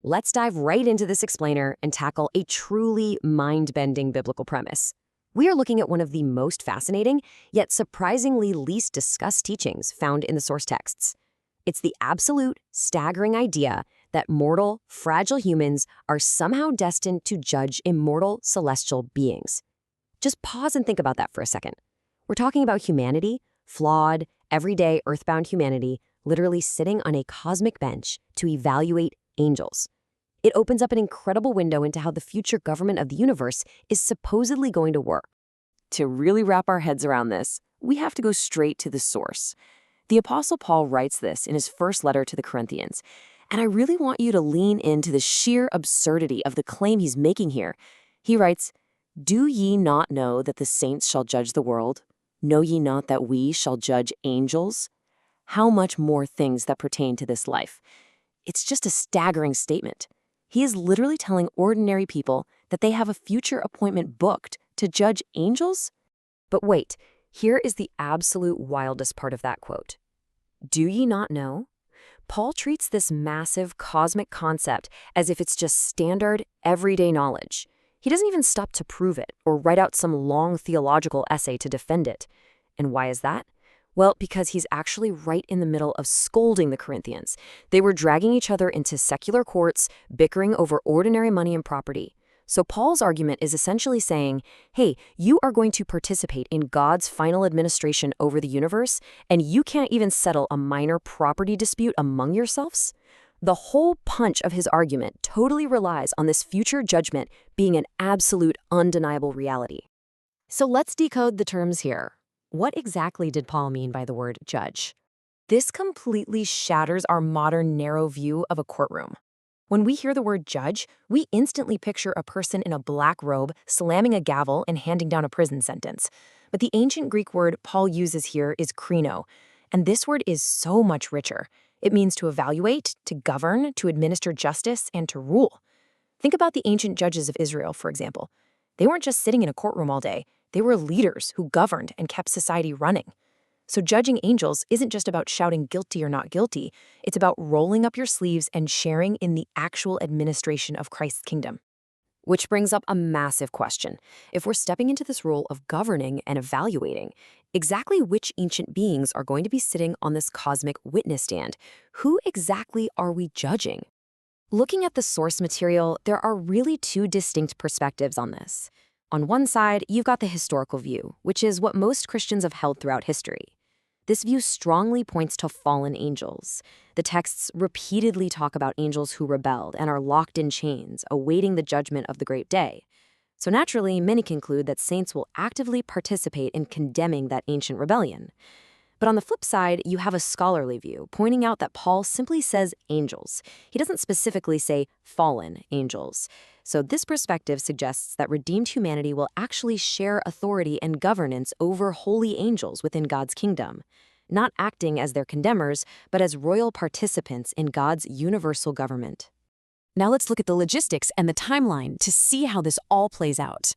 Let's dive right into this explainer and tackle a truly mind-bending biblical premise. We are looking at one of the most fascinating, yet surprisingly least discussed teachings found in the source texts. It's the absolute, staggering idea that mortal, fragile humans are somehow destined to judge immortal, celestial beings. Just pause and think about that for a second. We're talking about humanity, flawed, everyday, earthbound humanity, literally sitting on a cosmic bench to evaluate angels. It opens up an incredible window into how the future government of the universe is supposedly going to work. To really wrap our heads around this, we have to go straight to the source. The Apostle Paul writes this in his first letter to the Corinthians, and I really want you to lean into the sheer absurdity of the claim he's making here. He writes, "Do ye not know that the saints shall judge the world? Know ye not that we shall judge angels? How much more things that pertain to this life?" It's just a staggering statement. He is literally telling ordinary people that they have a future appointment booked to judge angels? But wait, here is the absolute wildest part of that quote. Do ye not know? Paul treats this massive cosmic concept as if it's just standard, everyday knowledge. He doesn't even stop to prove it or write out some long theological essay to defend it. And why is that? Well, because he's actually right in the middle of scolding the Corinthians. They were dragging each other into secular courts, bickering over ordinary money and property. So Paul's argument is essentially saying, hey, you are going to participate in God's final administration over the universe, and you can't even settle a minor property dispute among yourselves? The whole punch of his argument totally relies on this future judgment being an absolute, undeniable reality. So let's decode the terms here. What exactly did Paul mean by the word judge? This completely shatters our modern narrow view of a courtroom. When we hear the word judge, we instantly picture a person in a black robe slamming a gavel and handing down a prison sentence. But the ancient Greek word Paul uses here is krino, and this word is so much richer. It means to evaluate, to govern, to administer justice, and to rule. Think about the ancient judges of Israel, for example. They weren't just sitting in a courtroom all day. They were leaders who governed and kept society running. So judging angels isn't just about shouting guilty or not guilty. It's about rolling up your sleeves and sharing in the actual administration of Christ's kingdom. Which brings up a massive question. If we're stepping into this role of governing and evaluating, exactly which ancient beings are going to be sitting on this cosmic witness stand? Who exactly are we judging? Looking at the source material, there are really two distinct perspectives on this. On one side, you've got the historical view, which is what most Christians have held throughout history. This view strongly points to fallen angels. The texts repeatedly talk about angels who rebelled and are locked in chains, awaiting the judgment of the great day. So naturally, many conclude that saints will actively participate in condemning that ancient rebellion. But on the flip side, you have a scholarly view, pointing out that Paul simply says angels. He doesn't specifically say fallen angels. So this perspective suggests that redeemed humanity will actually share authority and governance over holy angels within God's kingdom, not acting as their condemners, but as royal participants in God's universal government. Now let's look at the logistics and the timeline to see how this all plays out.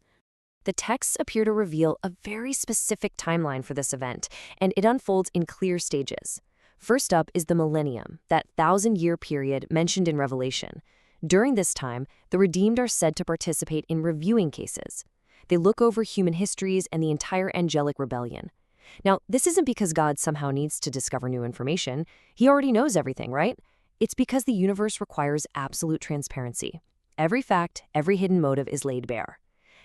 The texts appear to reveal a very specific timeline for this event, and it unfolds in clear stages. First up is the millennium, that 1,000-year period mentioned in Revelation. During this time, the redeemed are said to participate in reviewing cases. They look over human histories and the entire angelic rebellion. Now, this isn't because God somehow needs to discover new information. He already knows everything, right? It's because the universe requires absolute transparency. Every fact, every hidden motive is laid bare.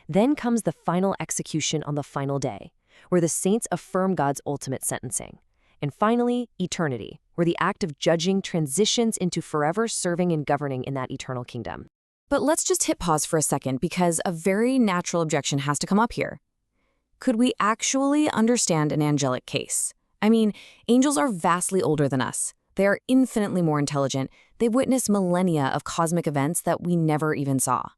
Then comes the final execution on the final day, where the saints affirm God's ultimate sentencing. And finally, eternity, where the act of judging transitions into forever serving and governing in that eternal kingdom. But let's just hit pause for a second, because a very natural objection has to come up here. Could we actually understand an angelic case? I mean, angels are vastly older than us. They are infinitely more intelligent. They've witnessed millennia of cosmic events that we never even saw.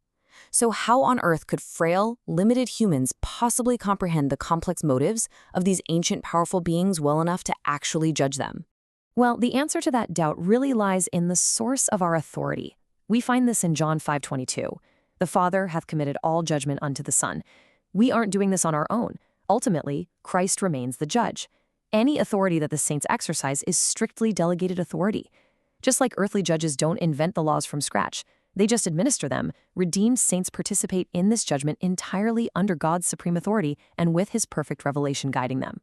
So how on earth could frail, limited humans possibly comprehend the complex motives of these ancient, powerful beings well enough to actually judge them? Well, the answer to that doubt really lies in the source of our authority. We find this in John 5:22. The Father hath committed all judgment unto the Son. We aren't doing this on our own. Ultimately, Christ remains the judge. Any authority that the saints exercise is strictly delegated authority. Just like earthly judges don't invent the laws from scratch, they just administer them, redeemed saints participate in this judgment entirely under God's supreme authority and with his perfect revelation guiding them.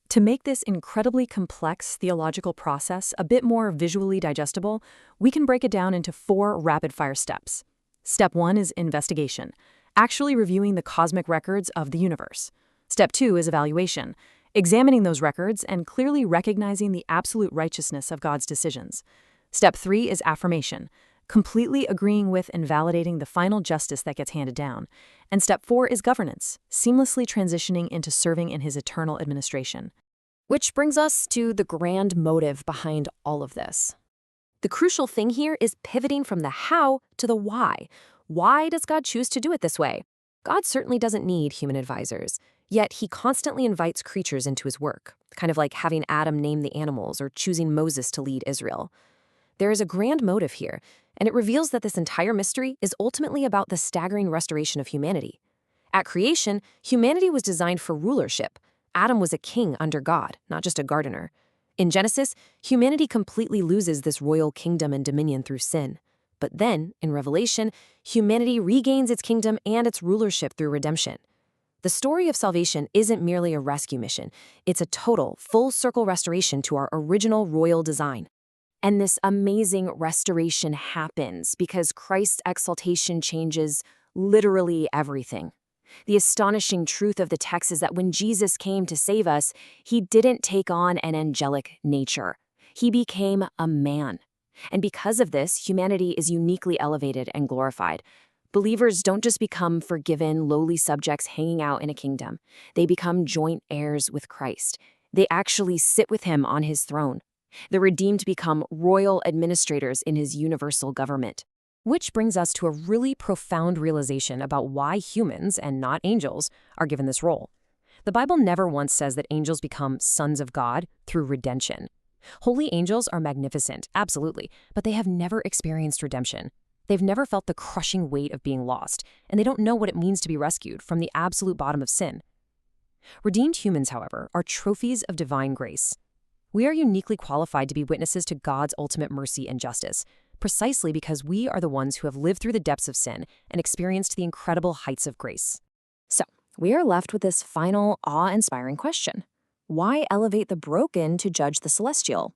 To make this incredibly complex theological process a bit more visually digestible, we can break it down into 4 rapid-fire steps. Step 1 is investigation, actually reviewing the cosmic records of the universe. Step 2 is evaluation, examining those records and clearly recognizing the absolute righteousness of God's decisions. Step 3 is affirmation, completely agreeing with and validating the final justice that gets handed down. And step 4 is governance, seamlessly transitioning into serving in his eternal administration. Which brings us to the grand motive behind all of this. The crucial thing here is pivoting from the how to the why. Why does God choose to do it this way? God certainly doesn't need human advisors, yet he constantly invites creatures into his work, kind of like having Adam name the animals or choosing Moses to lead Israel. There is a grand motive here, and it reveals that this entire mystery is ultimately about the staggering restoration of humanity. At creation, humanity was designed for rulership. Adam was a king under God, not just a gardener. In Genesis, humanity completely loses this royal kingdom and dominion through sin. But then, in Revelation, humanity regains its kingdom and its rulership through redemption. The story of salvation isn't merely a rescue mission. It's a total, full-circle restoration to our original royal design. And this amazing restoration happens because Christ's exaltation changes literally everything. The astonishing truth of the text is that when Jesus came to save us, he didn't take on an angelic nature. He became a man. And because of this, humanity is uniquely elevated and glorified. Believers don't just become forgiven, lowly subjects hanging out in a kingdom. They become joint heirs with Christ. They actually sit with him on his throne. The redeemed become royal administrators in his universal government. Which brings us to a really profound realization about why humans, and not angels, are given this role. The Bible never once says that angels become sons of God through redemption. Holy angels are magnificent, absolutely, but they have never experienced redemption. They've never felt the crushing weight of being lost, and they don't know what it means to be rescued from the absolute bottom of sin. Redeemed humans, however, are trophies of divine grace. We are uniquely qualified to be witnesses to God's ultimate mercy and justice, precisely because we are the ones who have lived through the depths of sin and experienced the incredible heights of grace. So, we are left with this final, awe-inspiring question. Why elevate the broken to judge the celestial?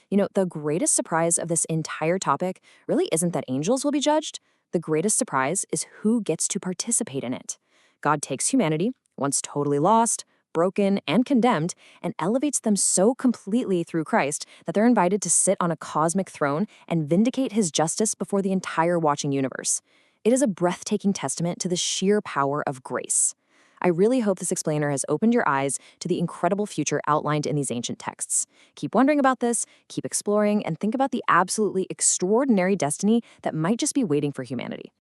The greatest surprise of this entire topic really isn't that angels will be judged. The greatest surprise is who gets to participate in it. God takes humanity, once totally lost, broken, and condemned, and elevates them so completely through Christ that they're invited to sit on a cosmic throne and vindicate his justice before the entire watching universe. It is a breathtaking testament to the sheer power of grace. I really hope this explainer has opened your eyes to the incredible future outlined in these ancient texts. Keep wondering about this, keep exploring, and think about the absolutely extraordinary destiny that might just be waiting for humanity.